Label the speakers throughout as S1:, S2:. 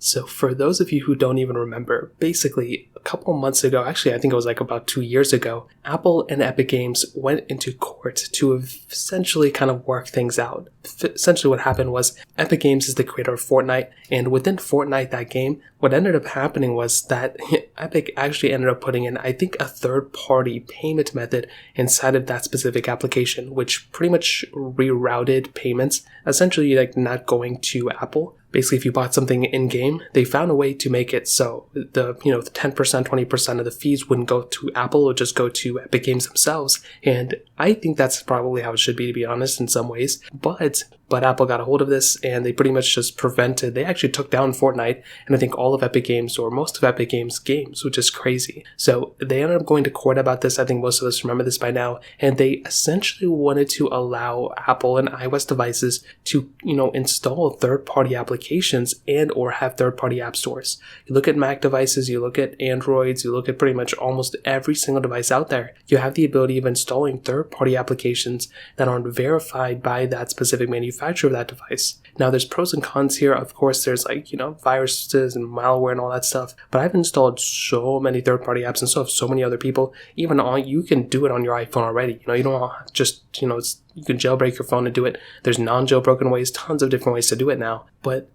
S1: So for those of you who don't even remember, basically a couple months ago, actually I think it was like about 2 years ago, Apple and Epic Games went into court to essentially kind of work things out. Essentially what happened was Epic Games is the creator of Fortnite, and within Fortnite, that game, what ended up happening was that Epic actually ended up putting in, I think, a third-party payment method inside of that specific application, which pretty much rerouted payments, essentially like not going to Apple. Basically, if you bought something in-game, they found a way to make it so the 10%, 20% of the fees wouldn't go to Apple, or just go to Epic Games themselves. And I think that's probably how it should be, to be honest, in some ways. But Apple got a hold of this, and they pretty much just they actually took down Fortnite, and I think all of Epic Games, or most of Epic Games games, which is crazy. So they ended up going to court about this. I think most of us remember this by now. And they essentially wanted to allow Apple and iOS devices to, install third-party applications and or have third-party app stores. You look at Mac devices, you look at Androids, you look at pretty much almost every single device out there, you have the ability of installing third-party applications that aren't verified by that specific manufacturer of that device. Now, there's pros and cons here. Of course, there's viruses and malware and all that stuff. But I've installed so many third-party apps, and so have so many other people. Even you can do it on your iPhone already. You don't just, you can jailbreak your phone to do it. There's non-jailbroken ways, tons of different ways to do it now. But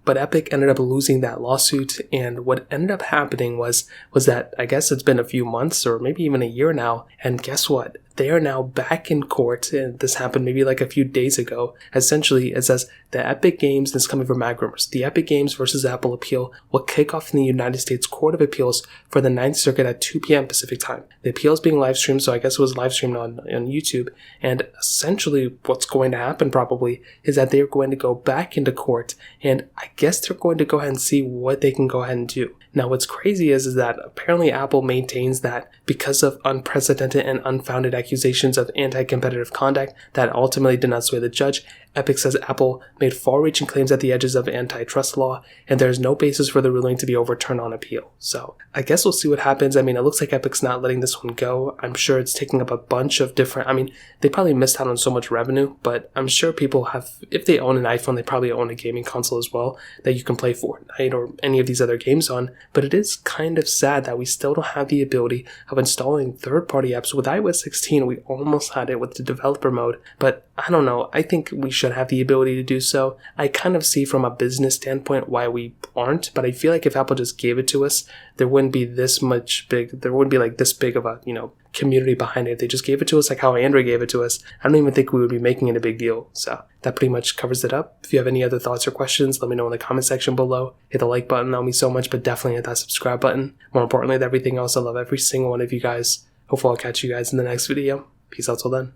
S1: Epic ended up losing that lawsuit, and what ended up happening was that, I guess it's been a few months or maybe even a year now, and guess what? They are now back in court, and this happened maybe like a few days ago. Essentially, it says the Epic Games, this is coming from Mag Rumors, the Epic Games versus Apple appeal will kick off in the United States Court of Appeals for the 9th Circuit at 2 p.m. Pacific time. The appeal is being live streamed, so I guess it was live streamed on YouTube, and essentially what's going to happen probably is that they're going to go back into court, and I guess they're going to go ahead and see what they can go ahead and do. Now, what's crazy is that apparently Apple maintains that because of unprecedented and unfounded accusations of anti-competitive conduct that ultimately did not sway the judge, Epic says Apple made far-reaching claims at the edges of antitrust law, and there is no basis for the ruling to be overturned on appeal. So I guess we'll see what happens. It looks like Epic's not letting this one go. I'm sure it's taking up a bunch of different, they probably missed out on so much revenue, but I'm sure people have, if they own an iPhone, they probably own a gaming console as well that you can play Fortnite or any of these other games on. But it is kind of sad that we still don't have the ability of installing third-party apps. With iOS 16, we almost had it with the developer mode, but I don't know. I think we should have the ability to do so. I kind of see from a business standpoint why we aren't, but I feel like if Apple just gave it to us, there wouldn't be this big of a, community behind it. If they just gave it to us like how Android gave it to us, I don't even think we would be making it a big deal. So that pretty much covers it up. If you have any other thoughts or questions, let me know in the comment section below. Hit the like button, that would mean so much, but definitely hit that subscribe button. More importantly than everything else, I love every single one of you guys. Hopefully I'll catch you guys in the next video. Peace out till then.